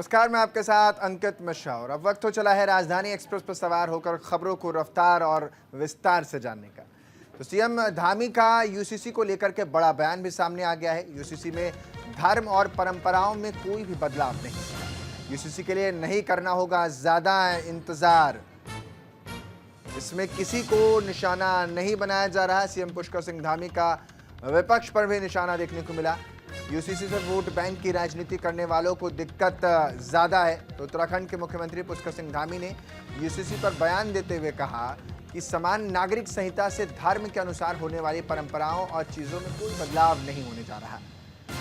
नमस्कार, मैं आपके साथ अंकित मिश्रा और अब वक्त हो चला है राजधानी एक्सप्रेस पर सवार होकर खबरों को रफ्तार और विस्तार से जानने का। तो सीएम धामी का यूसीसी को लेकर के बड़ा बयान भी सामने आ गया है। यूसीसी में धर्म और परंपराओं में कोई भी बदलाव नहीं। यूसीसी के लिए नहीं करना होगा ज्यादा इंतजार। इसमें किसी को निशाना नहीं बनाया जा रहा। सीएम पुष्कर सिंह धामी का विपक्ष पर भी निशाना देखने को मिला। यूसीसी से वोट बैंक की राजनीति करने वालों को दिक्कत ज्यादा है। तो उत्तराखंड के मुख्यमंत्री पुष्कर सिंह धामी ने यूसीसी पर बयान देते हुए कहा कि समान नागरिक संहिता से धर्म के अनुसार होने वाली परंपराओं और चीजों में कोई बदलाव नहीं होने जा रहा।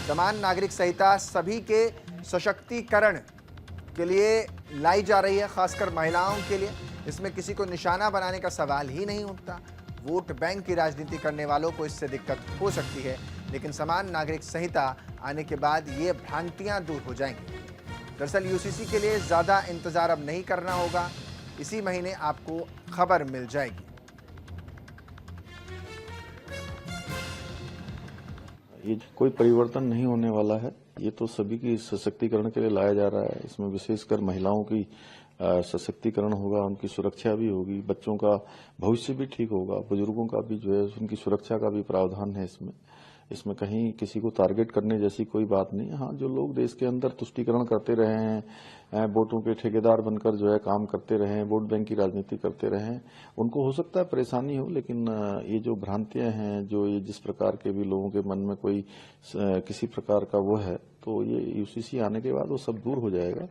समान नागरिक संहिता सभी के सशक्तिकरण के लिए लाई जा रही है, खासकर महिलाओं के लिए। इसमें किसी को निशाना बनाने का सवाल ही नहीं उठता। वोट बैंक की राजनीति करने वालों को इससे दिक्कत हो सकती है, लेकिन समान नागरिक संहिता आने के बाद ये भ्रांतियां दूर हो जाएंगी। दरअसल यूसीसी के लिए ज्यादा इंतजार अब नहीं करना होगा। इसी महीने आपको खबर मिल जाएगी। ये कोई परिवर्तन नहीं होने वाला है। ये तो सभी की सशक्तिकरण के लिए लाया जा रहा है। इसमें विशेषकर महिलाओं की सशक्तिकरण होगा, उनकी सुरक्षा भी होगी, बच्चों का भविष्य भी ठीक होगा, बुजुर्गों का भी जो है उनकी सुरक्षा का भी प्रावधान है इसमें कहीं किसी को टारगेट करने जैसी कोई बात नहीं। हाँ, जो लोग देश के अंदर तुष्टीकरण करते रहे हैं, वोटों के ठेकेदार बनकर जो है काम करते रहे हैं, वोट बैंक की राजनीति करते रहे हैं, उनको हो सकता है परेशानी हो, लेकिन ये जो भ्रांतियां हैं, जो ये जिस प्रकार के भी लोगों के मन में कोई किसी प्रकार का वो है, तो ये यूसीसी आने के बाद वो सब दूर हो जाएगा।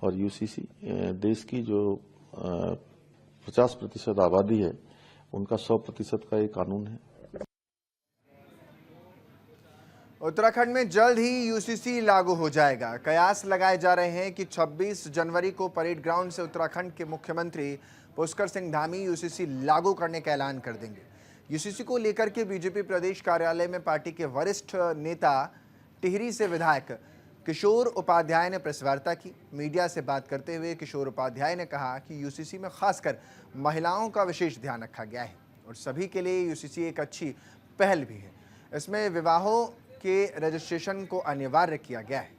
और यूसीसी देश की जो 50% आबादी है, उनका 100% का ये कानून है। उत्तराखंड में जल्द ही यूसीसी लागू हो जाएगा। कयास लगाए जा रहे हैं कि 26 जनवरी को परेड ग्राउंड से उत्तराखंड के मुख्यमंत्री पुष्कर सिंह धामी यूसीसी लागू करने का ऐलान कर देंगे। यूसीसी को लेकर के बीजेपी प्रदेश कार्यालय में पार्टी के वरिष्ठ नेता टिहरी से विधायक किशोर उपाध्याय ने प्रेस वार्ता की। मीडिया से बात करते हुए किशोर उपाध्याय ने कहा कि यूसीसी में खासकर महिलाओं का विशेष ध्यान रखा गया है और सभी के लिए यूसीसी एक अच्छी पहल भी है। इसमें विवाहों के रजिस्ट्रेशन को अनिवार्य किया गया है।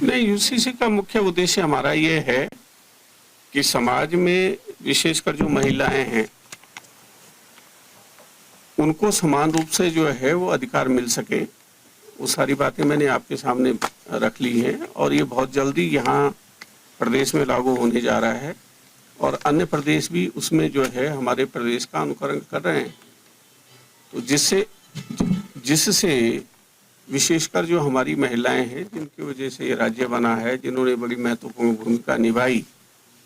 नहीं, यूसीसी का मुख्य उद्देश्य हमारा ये है कि समाज में विशेषकर जो महिलाएं हैं उनको समान रूप से जो है वो अधिकार मिल सके। वो सारी बातें मैंने आपके सामने रख ली हैं और ये बहुत जल्दी यहाँ प्रदेश में लागू होने जा रहा है और अन्य प्रदेश भी उसमें जो है हमारे प्रदेश का अनुकरण कर रहे हैं। तो जिससे विशेषकर जो हमारी महिलाएं हैं, जिनकी वजह से ये राज्य बना है, जिन्होंने बड़ी महत्वपूर्ण भूमिका निभाई,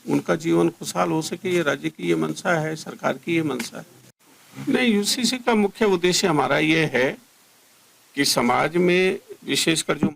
उनका जीवन खुशहाल हो सके, ये राज्य की ये मंशा है, सरकार की ये मंशा है। नहीं, यूसीसी का मुख्य उद्देश्य हमारा ये है कि समाज में विशेषकर जो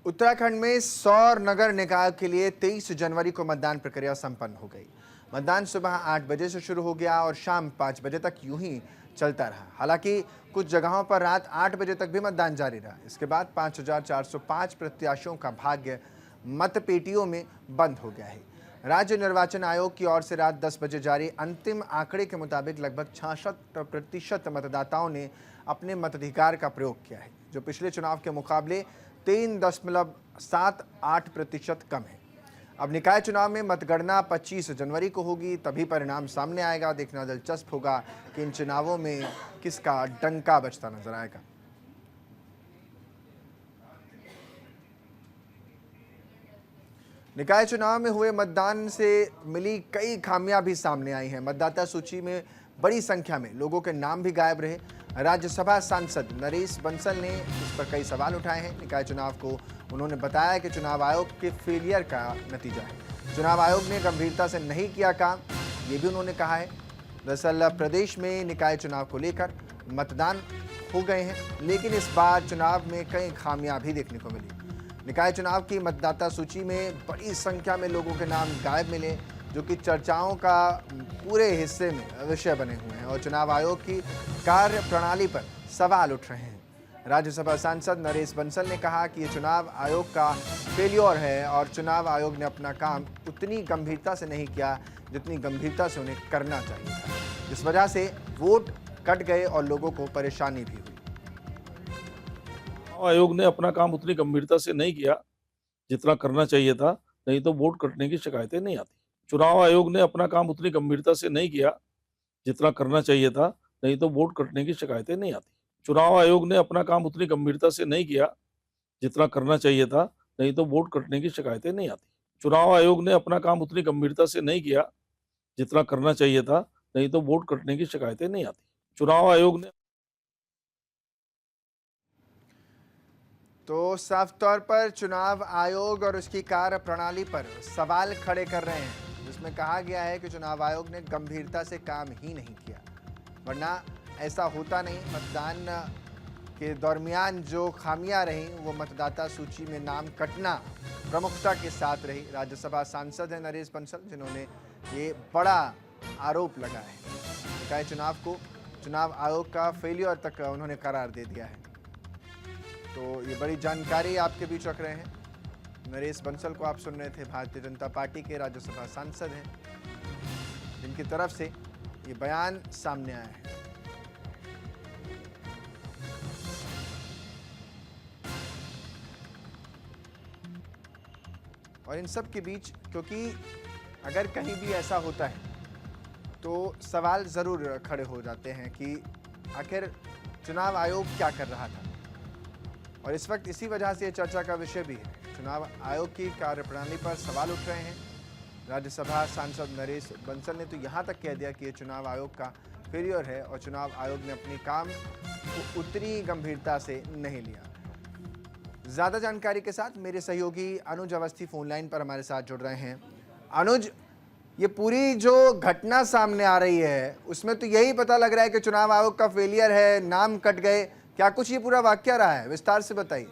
उत्तराखंड में सौर नगर निकाय के लिए 23 जनवरी को मतदान प्रक्रिया संपन्न हो गई। मतदान सुबह 8 बजे से शुरू हो गया और शाम 5 बजे तक यूं ही चलता रहा। हालांकि कुछ जगहों पर रात 8 बजे तक भी मतदान जारी रहा। इसके बाद 5405 प्रत्याशियों का भाग्य मतपेटियों में बंद हो गया है। राज्य निर्वाचन आयोग की ओर से रात 10 बजे जारी अंतिम आंकड़े के मुताबिक लगभग 66% मतदाताओं ने अपने मताधिकार का प्रयोग किया है, जो पिछले चुनाव के मुकाबले 3.78% कम है। अब निकाय चुनाव में मतगणना 25 जनवरी को होगी, तभी परिणाम सामने आएगा। देखना दिलचस्प होगा कि इन चुनावों में किसका डंका बजता नजर आएगा। निकाय चुनाव में हुए मतदान से मिली कई खामियां भी सामने आई हैं। मतदाता सूची में बड़ी संख्या में लोगों के नाम भी गायब रहे। राज्यसभा सांसद नरेश बंसल ने इस पर कई सवाल उठाए हैं। निकाय चुनाव को उन्होंने बताया कि चुनाव आयोग के फेलियर का नतीजा है। चुनाव आयोग ने गंभीरता से नहीं किया काम, ये भी उन्होंने कहा है। दरअसल प्रदेश में निकाय चुनाव को लेकर मतदान हो गए हैं, लेकिन इस बार चुनाव में कई खामियां भी देखने को मिली। निकाय चुनाव की मतदाता सूची में बड़ी संख्या में लोगों के नाम गायब मिले, जो कि चर्चाओं का पूरे हिस्से में विषय बने हुए हैं और चुनाव आयोग की कार्य प्रणाली पर सवाल उठ रहे हैं। राज्यसभा सांसद नरेश बंसल ने कहा कि ये चुनाव आयोग का फेल्योर है और चुनाव आयोग ने अपना काम उतनी गंभीरता से नहीं किया जितनी गंभीरता से उन्हें करना चाहिए था, जिस वजह से वोट कट गए और लोगों को परेशानी भी हुई। चुनाव आयोग ने अपना काम उतनी गंभीरता से नहीं किया जितना करना चाहिए था, नहीं तो वोट कटने की शिकायतें नहीं आती। चुनाव आयोग ने अपना काम उतनी गंभीरता से नहीं किया जितना करना चाहिए था, नहीं तो वोट कटने की शिकायतें नहीं आती। चुनाव आयोग ने अपना काम उतनी गंभीरता से नहीं किया जितना करना चाहिए था, नहीं तो वोट कटने की शिकायतें नहीं आती। चुनाव आयोग ने अपना काम उतनी गंभीरता से नहीं किया जितना करना चाहिए था, नहीं तो वोट कटने की शिकायतें नहीं आती। चुनाव आयोग ने तो साफ तौर पर चुनाव आयोग और उसकी कार्यप्रणाली पर सवाल खड़े कर रहे हैं, जिसमें कहा गया है कि चुनाव आयोग ने गंभीरता से काम ही नहीं किया, वरना ऐसा होता नहीं। मतदान के दरमियान जो खामियां रहीं वो मतदाता सूची में नाम कटना प्रमुखता के साथ रही। राज्यसभा सांसद हैं नरेश बंसल, जिन्होंने ये बड़ा आरोप लगाया है। निकाय चुनाव को चुनाव आयोग का फेलियर तक उन्होंने करार दे दिया है। तो ये बड़ी जानकारी आपके बीच रख रहे हैं। नरेश बंसल को आप सुन रहे थे, भारतीय जनता पार्टी के राज्यसभा सांसद हैं, जिनकी तरफ से ये बयान सामने आया है। और इन सब के बीच, क्योंकि अगर कहीं भी ऐसा होता है तो सवाल ज़रूर खड़े हो जाते हैं कि आखिर चुनाव आयोग क्या कर रहा था। और इस वक्त इसी वजह से ये चर्चा का विषय भी है। चुनाव आयोग की कार्यप्रणाली पर सवाल उठ रहे हैं। राज्यसभा सांसद नरेश बंसल ने तो यहाँ तक कह दिया कि ये चुनाव आयोग का फेलियर है और चुनाव आयोग ने अपने काम को उतनी गंभीरता से नहीं लिया। ज़्यादा जानकारी के साथ मेरे सहयोगी अनुज अवस्थी फोन लाइन पर हमारे साथ जुड़ रहे हैं। अनुज, ये पूरी जो घटना सामने आ रही है उसमें तो यही पता लग रहा है कि चुनाव आयोग का फेलियर है, नाम कट गए। क्या कुछ ये पूरा वाकया रहा है, विस्तार से बताइए।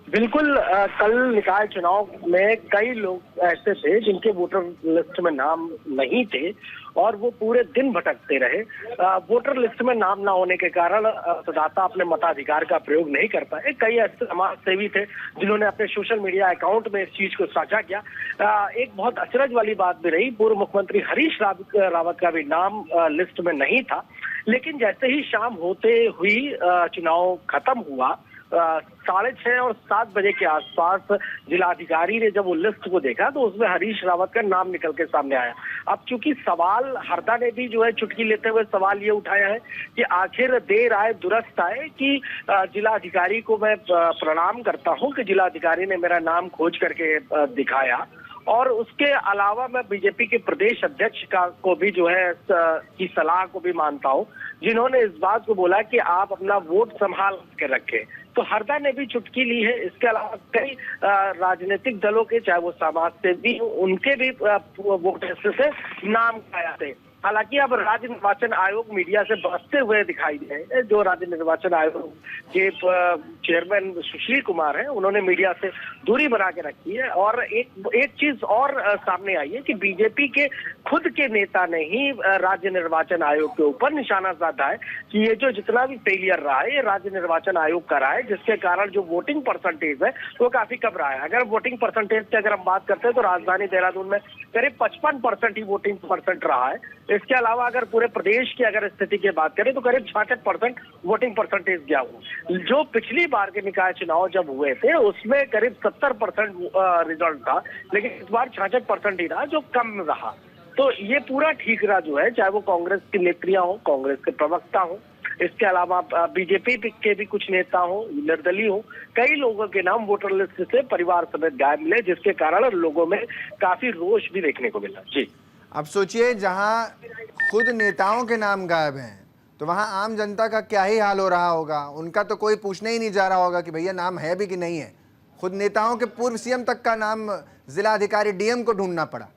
बिल्कुल, कल निकाय चुनाव में कई लोग ऐसे थे जिनके वोटर लिस्ट में नाम नहीं थे और वो पूरे दिन भटकते रहे। वोटर लिस्ट में नाम ना होने के कारण मतदाता अपने मताधिकार का प्रयोग नहीं कर पाए। कई ऐसे समाज सेवी थे जिन्होंने अपने सोशल मीडिया अकाउंट में इस चीज को साझा किया। एक बहुत अचरज वाली बात भी रही, पूर्व मुख्यमंत्री हरीश रावत का भी नाम लिस्ट में नहीं था, लेकिन जैसे ही शाम होते हुई चुनाव खत्म हुआ, 6:30 और 7 बजे के आसपास जिलाधिकारी ने जब वो लिस्ट को देखा तो उसमें हरीश रावत का नाम निकल के सामने आया। अब चूंकि सवाल हरदा ने भी जो है चुटकी लेते हुए सवाल ये उठाया है कि आखिर देर आए दुरुस्त आए, कि जिलाधिकारी को मैं प्रणाम करता हूं कि जिलाधिकारी ने मेरा नाम खोज करके दिखाया। और उसके अलावा मैं बीजेपी के प्रदेश अध्यक्ष को भी जो है की सलाह को भी मानता हूं, जिन्होंने इस बात को बोला कि आप अपना वोट संभाल के रखें। तो हरदा ने भी चुटकी ली है। इसके अलावा कई राजनीतिक दलों के, चाहे वो समाज सेवी, उनके भी वोट लिस्ट से नाम आए थे। हालांकि अब राज्य निर्वाचन आयोग मीडिया से बचते हुए दिखाई दे। जो राज्य निर्वाचन आयोग के चेयरमैन सुशील कुमार हैं, उन्होंने मीडिया से दूरी बना के रखी है। और एक चीज और सामने आई है कि बीजेपी के खुद के नेता ने ही राज्य निर्वाचन आयोग के ऊपर निशाना साधा है कि ये जो जितना भी फेलियर रहा है ये राज्य निर्वाचन आयोग का रहा है, जिसके कारण जो वोटिंग परसेंटेज है वो काफी कम रहा है। अगर वोटिंग परसेंटेज की अगर हम बात करते हैं तो राजधानी देहरादून में करीब 55% ही वोटिंग परसेंट रहा है। इसके अलावा अगर पूरे प्रदेश की अगर स्थिति की बात करें तो करीब 66% वोटिंग परसेंटेज गया हुआ। जो पिछली बार के निकाय चुनाव जब हुए थे उसमें करीब 70% रिजल्ट था, लेकिन इस बार 66% ही रहा, जो कम रहा। तो ये पूरा ठीक रहा जो है, चाहे वो कांग्रेस की नेत्रियां हो, कांग्रेस के प्रवक्ता हो, इसके अलावा बीजेपी के भी कुछ नेता हो, निर्दलीय हो, कई लोगों के नाम वोटर लिस्ट से परिवार समेत गायब मिले, जिसके कारण लोगों में काफी रोष भी देखने को मिला। जी, अब सोचिए, जहां खुद नेताओं के नाम गायब हैं तो वहां आम जनता का क्या ही हाल हो रहा होगा। उनका तो कोई पूछने ही नहीं जा रहा होगा कि भैया नाम है भी कि नहीं है। खुद नेताओं के पूर्व सीएम तक का नाम जिलाधिकारी डीएम को ढूंढना पड़ा।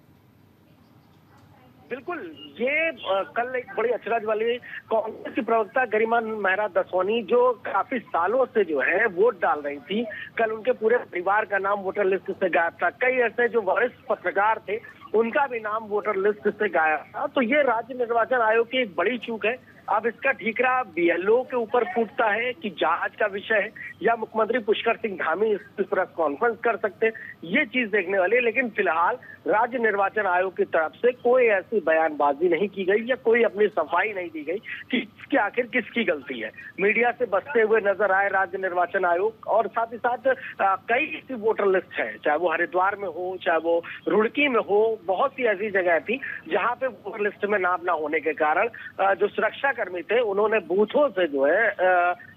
बिल्कुल, ये कल एक बड़ी अचरज वाली कांग्रेस की प्रवक्ता गरिमा मेहरा दसौनी, जो काफी सालों से जो है वोट डाल रही थी, कल उनके पूरे परिवार का नाम वोटर लिस्ट से गायब था। कई ऐसे जो वरिष्ठ पत्रकार थे उनका भी नाम वोटर लिस्ट से गायब था। तो ये राज्य निर्वाचन आयोग की एक बड़ी चूक है अब इसका ठीकरा बीएलओ के ऊपर फूटता है कि जांच का विषय है, या मुख्यमंत्री पुष्कर सिंह धामी इस प्रेस कॉन्फ्रेंस कर सकते हैं, ये चीज देखने वाली है। लेकिन फिलहाल राज्य निर्वाचन आयोग की तरफ से कोई ऐसी बयानबाजी नहीं की गई या कोई अपनी सफाई नहीं दी गई कि इसकी आखिर किसकी गलती है। मीडिया से बचते हुए नजर आए राज्य निर्वाचन आयोग, और साथ ही साथ कई ऐसी वोटर लिस्ट है, चाहे वो हरिद्वार में हो, चाहे वो रुड़की में हो, बहुत सी ऐसी जगह थी जहां पे वोटर लिस्ट में नाम ना होने के कारण जो सुरक्षा कर्मी थे उन्होंने बूथों से जो है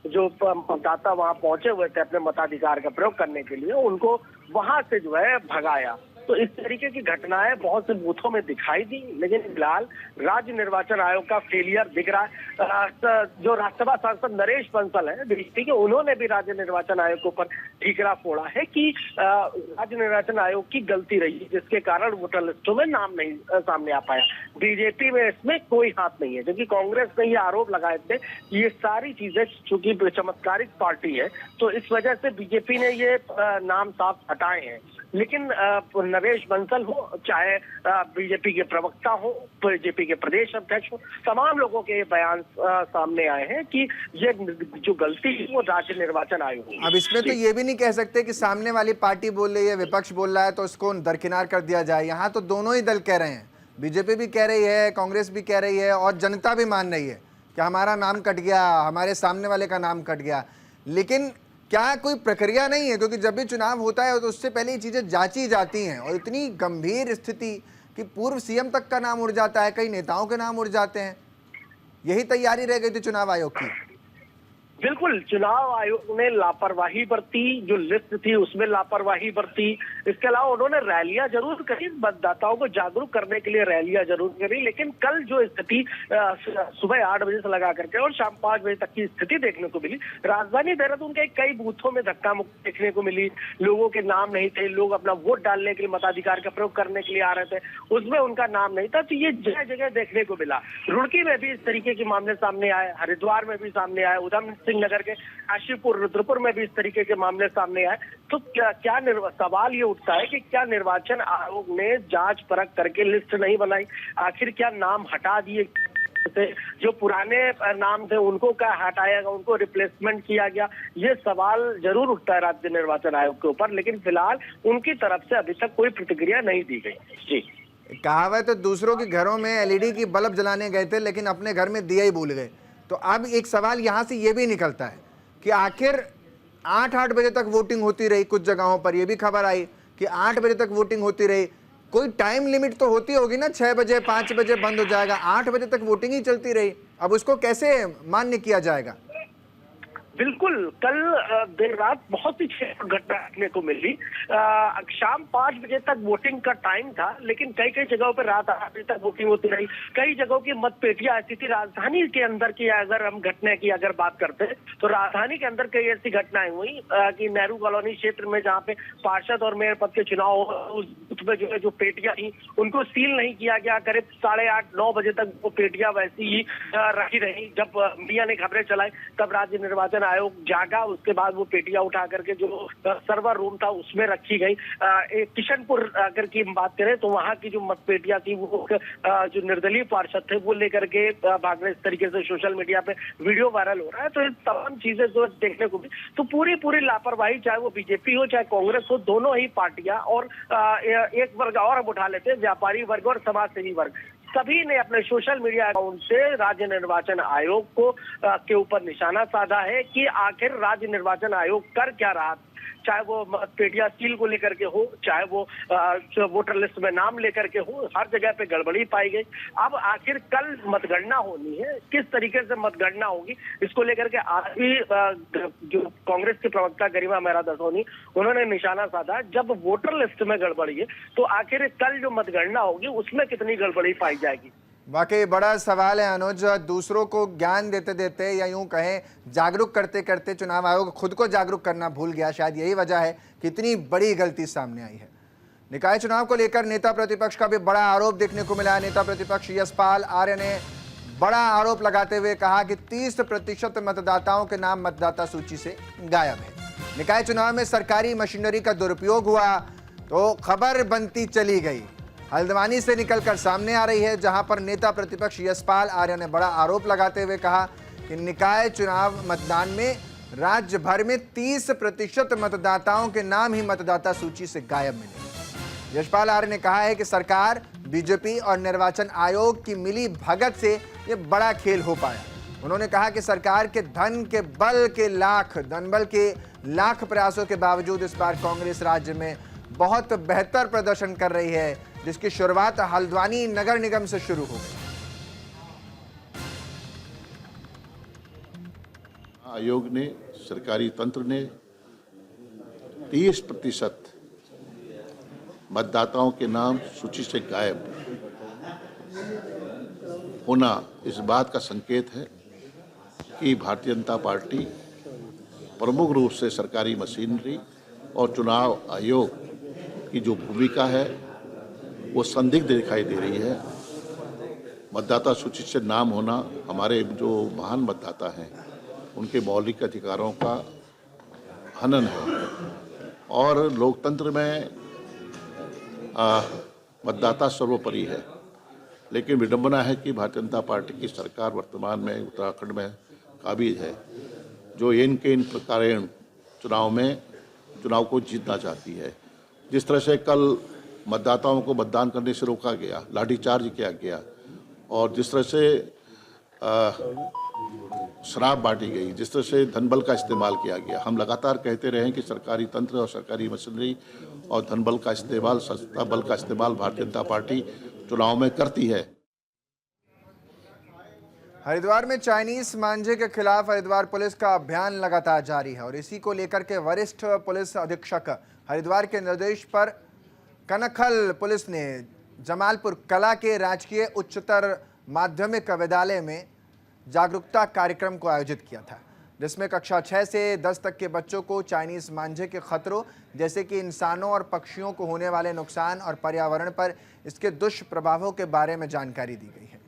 जो मतदाता वहां पहुंचे हुए थे अपने मताधिकार का प्रयोग करने के लिए, उनको वहां से जो है भगाया। तो इस तरीके की घटनाएं बहुत से बूथों में दिखाई दी, लेकिन फिलहाल राज्य निर्वाचन आयोग का फेलियर दिख रहा है। जो राज्यसभा सांसद नरेश बंसल है बीजेपी के, उन्होंने भी राज्य निर्वाचन आयोग के ऊपर ठीकरा फोड़ा है कि राज्य निर्वाचन आयोग की गलती रही, जिसके कारण वोटर लिस्टों में नाम नहीं सामने आ पाया। बीजेपी में इसमें कोई हाथ नहीं है, क्योंकि कांग्रेस ने ये आरोप लगाए थे कि ये सारी चीजें चूंकि चमत्कारिक पार्टी है, तो इस वजह से बीजेपी ने ये नाम साफ हटाए हैं। लेकिन नरेश बंसल हो, चाहे बीजेपी के प्रवक्ता हो, बीजेपी के प्रदेश अध्यक्ष हो, तमाम लोगों के बयान सामने आए हैं कि ये जो गलती है वो राज्य निर्वाचन आयोग की। अब इसमें तो ये भी नहीं कह सकते कि सामने वाली पार्टी बोल रही है, विपक्ष बोल रहा है तो उसको दरकिनार कर दिया जाए। यहाँ तो दोनों ही दल कह रहे हैं, बीजेपी भी कह रही है, कांग्रेस भी कह रही है और जनता भी मान रही है कि हमारा नाम कट गया, हमारे सामने वाले का नाम कट गया। लेकिन क्या कोई प्रक्रिया नहीं है? क्योंकि जब भी चुनाव होता है तो उससे पहले ये चीज़ें जांची जाती हैं, और इतनी गंभीर स्थिति कि पूर्व सीएम तक का नाम उड़ जाता है, कई नेताओं के नाम उड़ जाते हैं। यही तैयारी रह गई थी चुनाव आयोग की। बिल्कुल, चुनाव आयोग ने लापरवाही बरती, जो लिस्ट थी उसमें लापरवाही बरती। इसके अलावा उन्होंने रैलियां जरूर करी, मतदाताओं को जागरूक करने के लिए रैलियां जरूर करी, लेकिन कल जो स्थिति सुबह 8 बजे से लगा करके और शाम 5 बजे तक की स्थिति देखने को मिली, राजधानी देहरादून के कई बूथों में धक्का मुक्की देखने को मिली। लोगों के नाम नहीं थे, लोग अपना वोट डालने के लिए, मताधिकार का प्रयोग करने के लिए आ रहे थे, उसमें उनका नाम नहीं था। तो ये जगह जगह देखने को मिला। रुड़की में भी इस तरीके के मामले सामने आए, हरिद्वार में भी सामने आए, उधम सिंह नगर के काशीपुर, रुद्रपुर में भी इस तरीके के मामले सामने आए। तो क्या सवाल ये उठता है कि क्या निर्वाचन आयोग ने जांच परख करके लिस्ट नहीं बनाई? आखिर क्या नाम हटा दिए? जो पुराने नाम थे उनको क्या हटाया गया, उनको रिप्लेसमेंट किया गया? ये सवाल जरूर उठता है राज्य निर्वाचन आयोग के ऊपर, लेकिन फिलहाल उनकी तरफ से अभी तक कोई प्रतिक्रिया नहीं दी गई। जी, कहावत तो दूसरों के घरों में एलईडी की बल्ब जलाने गए थे लेकिन अपने घर में दिया ही भूल गए। तो अब एक सवाल यहाँ से ये भी निकलता है कि आखिर 8 बजे तक वोटिंग होती रही, कुछ जगहों पर ये भी खबर आई कि 8 बजे तक वोटिंग होती रही। कोई टाइम लिमिट तो होती होगी ना, 6 बजे 5 बजे बंद हो जाएगा, 8 बजे तक वोटिंग ही चलती रही। अब उसको कैसे मान्य किया जाएगा? बिल्कुल, कल देर रात बहुत सी घटना देखने को मिली। शाम 5 बजे तक वोटिंग का टाइम था, लेकिन कई कई जगहों पर रात 8 बजे तक वोटिंग होती रही। कई जगहों की मतपेटियां ऐसी थी, राजधानी के अंदर की अगर हम घटना की अगर बात करते हैं तो राजधानी के अंदर कई ऐसी घटनाएं हुई कि नेहरू कॉलोनी क्षेत्र में जहाँ पे पार्षद और मेयर पद के चुनाव, उसमें जो है जो पेटियां थी उनको सील नहीं किया गया। करीब 8:30-9 बजे तक वो पेटियां वैसी ही रखी रही। जब मीडिया ने खबरें चलाई तब राज्य निर्वाचन आयोग जागा, उसके बाद वो पेटियां उठा करके जो सर्वर रूम था उसमें रखी गई। किशनपुर अगर की बात करें तो वहां की जो मतपेटियां थी वो जो निर्दलीय पार्षद थे वो लेकर के भाग रहे, इस तरीके से सोशल मीडिया पे वीडियो वायरल हो रहा है। तो ये तमाम चीजें जो देखने को मिली, तो पूरी लापरवाही, चाहे वो बीजेपी हो चाहे कांग्रेस हो, दोनों ही पार्टियां और एक वर्ग और हम उठा लेते हैं, व्यापारी वर्ग और समाजसेवी वर्ग, सभी ने अपने सोशल मीडिया अकाउंट से राज्य निर्वाचन आयोग को के ऊपर निशाना साधा है कि आखिर राज्य निर्वाचन आयोग कर क्या रहा। चाहे वो मतपेटियां सील को लेकर के हो, चाहे वो वोटर लिस्ट में नाम लेकर के हो, हर जगह पे गड़बड़ी पाई गई। अब आखिर कल मतगणना होनी है, किस तरीके से मतगणना होगी इसको लेकर के आज भी जो कांग्रेस के प्रवक्ता गरिमा मेहरा सोनी उन्होंने निशाना साधा। जब वोटर लिस्ट में गड़बड़ी है तो आखिर कल जो मतगणना होगी उसमें कितनी गड़बड़ी पाई जाएगी? वाकई बड़ा सवाल है अनुज। दूसरों को ज्ञान देते देते या यूं कहें जागरूक करते करते चुनाव आयोग खुद को जागरूक करना भूल गया। शायद यही वजह है कि इतनी बड़ी गलती सामने आई है। निकाय चुनाव को लेकर नेता प्रतिपक्ष का भी बड़ा आरोप देखने को मिला है। नेता प्रतिपक्ष यशपाल आर्य ने बड़ा आरोप लगाते हुए कहा कि 30% मतदाताओं के नाम मतदाता सूची से गायब है। निकाय चुनाव में सरकारी मशीनरी का दुरुपयोग हुआ तो खबर बनती चली गई। हल्द्वानी से निकलकर सामने आ रही है, जहां पर नेता प्रतिपक्ष यशपाल आर्य ने बड़ा आरोप लगाते हुए कहा कि निकाय चुनाव मतदान में राज्य भर में 30% मतदाताओं के नाम ही मतदाता सूची से गायब मिले। यशपाल आर्य ने कहा है कि सरकार, बीजेपी और निर्वाचन आयोग की मिली भगत से ये बड़ा खेल हो पाया। उन्होंने कहा कि सरकार के धनबल के लाख प्रयासों के बावजूद इस बार कांग्रेस राज्य में बहुत बेहतर प्रदर्शन कर रही है, जिसकी शुरुआत हल्द्वानी नगर निगम से शुरू हो गई। आयोग ने, सरकारी तंत्र ने 30% मतदाताओं के नाम सूची से गायब होना इस बात का संकेत है कि भारतीय जनता पार्टी प्रमुख रूप से सरकारी मशीनरी और चुनाव आयोग की जो भूमिका है वो संदिग्ध दिखाई दे रही है। मतदाता सूची से नाम होना हमारे जो महान मतदाता हैं उनके मौलिक अधिकारों का हनन है और लोकतंत्र में मतदाता सर्वोपरि है। लेकिन विडंबना है कि भारतीय जनता पार्टी की सरकार वर्तमान में उत्तराखंड में काबिज है, जो इनके इन प्रकारेण चुनाव को जीतना चाहती है। जिस तरह से कल मतदाताओं को मतदान करने से रोका गया, लाठीचार्ज किया गया और जिस तरह से शराब बांटी गई, जिस तरह से धनबल का इस्तेमाल किया गया, हम लगातार कहते रहे कि सरकारी तंत्र और सरकारी मशीनरी और धनबल का इस्तेमाल, सत्ता बल का इस्तेमाल भारतीय जनता पार्टी चुनाव में करती है। हरिद्वार में चाइनीज मांझे के खिलाफ हरिद्वार पुलिस का अभियान लगातार जारी है और इसी को लेकर के वरिष्ठ पुलिस अधीक्षक हरिद्वार के निर्देश पर कनखल पुलिस ने जमालपुर कला के राजकीय उच्चतर माध्यमिक विद्यालय में जागरूकता कार्यक्रम को आयोजित किया था, जिसमें कक्षा 6 से 10 तक के बच्चों को चाइनीज मांझे के खतरों जैसे कि इंसानों और पक्षियों को होने वाले नुकसान और पर्यावरण पर इसके दुष्प्रभावों के बारे में जानकारी दी गई है।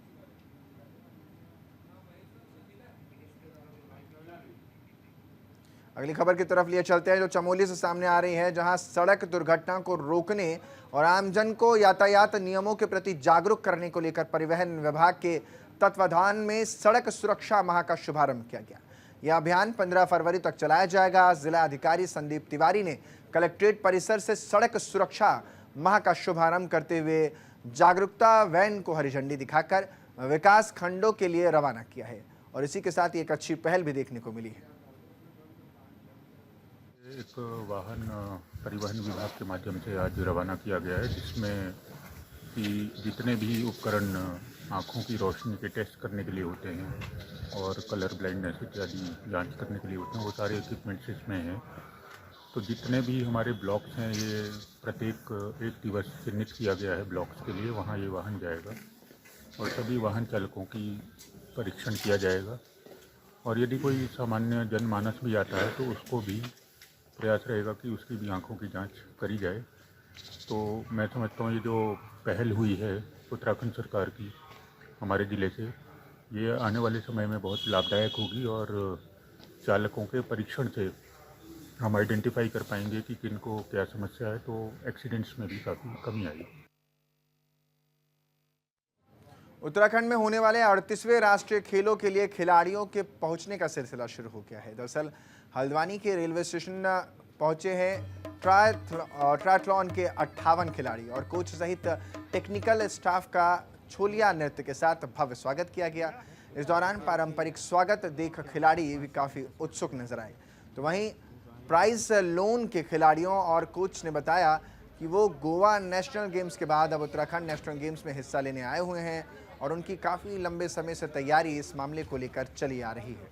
अगली खबर की तरफ लिए चलते हैं, जो चमोली से सामने आ रही है, जहां सड़क दुर्घटना को रोकने और आमजन को यातायात नियमों के प्रति जागरूक करने को लेकर परिवहन विभाग के तत्वाधान में सड़क सुरक्षा माह का शुभारंभ किया गया। यह अभियान 15 फरवरी तक चलाया जाएगा। जिला अधिकारी संदीप तिवारी ने कलेक्ट्रेट परिसर से सड़क सुरक्षा माह का शुभारंभ करते हुए जागरूकता वैन को हरी झंडी दिखाकर विकास खंडों के लिए रवाना किया है और इसी के साथ एक अच्छी पहल भी देखने को मिली है। एक वाहन परिवहन विभाग के माध्यम से आज रवाना किया गया है, जिसमें कि जितने भी उपकरण आँखों की रोशनी के टेस्ट करने के लिए होते हैं और कलर ब्लाइंडनेस इत्यादि जांच करने के लिए होते हैं, वो सारे इक्विपमेंट्स इसमें हैं। तो जितने भी हमारे ब्लॉक्स हैं, ये प्रत्येक एक दिवस चिन्हित किया गया है ब्लॉक्स के लिए, वहाँ ये वाहन जाएगा और सभी वाहन चालकों की परीक्षण किया जाएगा और यदि कोई सामान्य जनमानस भी आता है तो उसको भी प्रयास रहेगा कि उसकी भी आँखों की जांच करी जाए। तो मैं समझता हूँ ये जो पहल हुई है उत्तराखंड सरकार की हमारे ज़िले से, ये आने वाले समय में बहुत लाभदायक होगी और चालकों के परीक्षण से हम आइडेंटिफाई कर पाएंगे कि किन को क्या समस्या है, तो एक्सीडेंट्स में भी काफ़ी कमी आएगी। उत्तराखंड में होने वाले 38वें राष्ट्रीय खेलों के लिए खिलाड़ियों के पहुंचने का सिलसिला शुरू हो गया है। दरअसल हल्द्वानी के रेलवे स्टेशन पहुंचे हैं ट्रायथलॉन के 58 खिलाड़ी और कोच सहित टेक्निकल स्टाफ का छोलिया नृत्य के साथ भव्य स्वागत किया गया। इस दौरान पारंपरिक स्वागत देख खिलाड़ी भी काफ़ी उत्सुक नजर आए। तो वहीं प्राइज लोन के खिलाड़ियों और कोच ने बताया कि वो गोवा नेशनल गेम्स के बाद अब उत्तराखंड नेशनल गेम्स में हिस्सा लेने आए हुए हैं और उनकी काफ़ी लंबे समय से तैयारी इस मामले को लेकर चली आ रही है।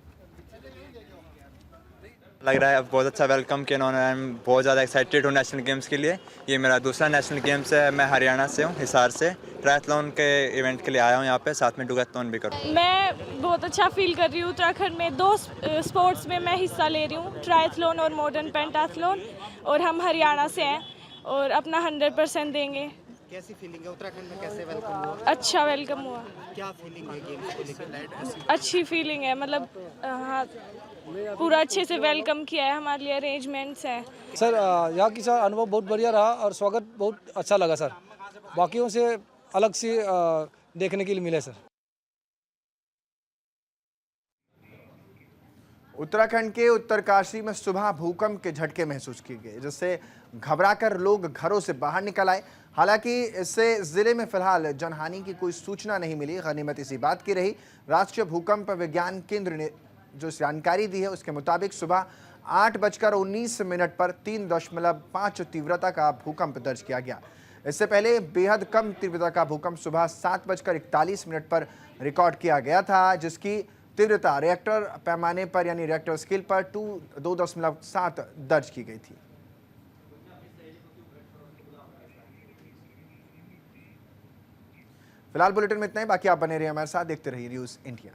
लग रहा है बहुत अच्छा वेलकम किया उन्होंने। मैं बहुत ज़्यादा एक्साइटेड हूँ नेशनल गेम्स के लिए। ये मेरा दूसरा नेशनल गेम्स है। मैं हरियाणा से हूँ, हिसार से। ट्रायथलॉन के इवेंट के लिए आया हूँ यहाँ पे, साथ में डुगैथलॉन भी करूँ। मैं बहुत अच्छा फील कर रही हूँ। उत्तराखंड में 2 स्पोर्ट्स में मैं हिस्सा ले रही हूँ, ट्रायथलॉन और मॉडर्न पेंटाथलॉन, और हम हरियाणा से हैं और अपना 100% देंगे। कैसी फीलिंग है उत्तराखंड में, कैसे वेलकम हुआ? अच्छा वेलकम हुआ। क्या फीलिंग है गेम्स को लेकर? अच्छी फीलिंग है, मतलब हाँ, पूरा अच्छे से वेलकम किया है, हमारे लिए अरेंजमेंट्स हैं। सर यहाँ की सर अनुभव बहुत बढ़िया रहा और स्वागत बहुत अच्छा लगा सर। बाकियों से अलग से देखने के लिए मिले सर। उत्तराखंड के उत्तरकाशी में सुबह भूकंप के झटके महसूस किए गए, जिससे घबराकर लोग घरों से बाहर निकल आए। हालांकि इससे जिले में फिलहाल जनहानि की कोई सूचना नहीं मिली। गनीमत इसी बात की रही, राष्ट्रीय भूकंप विज्ञान केंद्र ने जो जानकारी दी है उसके मुताबिक सुबह 8:19 पर 3.5 तीव्रता का भूकंप दर्ज किया गया। इससे पहले बेहद कम तीव्रता का भूकंप सुबह 7:41 पर रिकॉर्ड किया गया था, जिसकी तीव्रता रिएक्टर पैमाने पर यानी रिएक्टर स्केल पर 2.7 दर्ज की गई थी। फिलहाल बुलेटिन में इतना ही, बाकी आप बने रहिए हमारे साथ, देखते रहिए न्यूज़ इंडिया।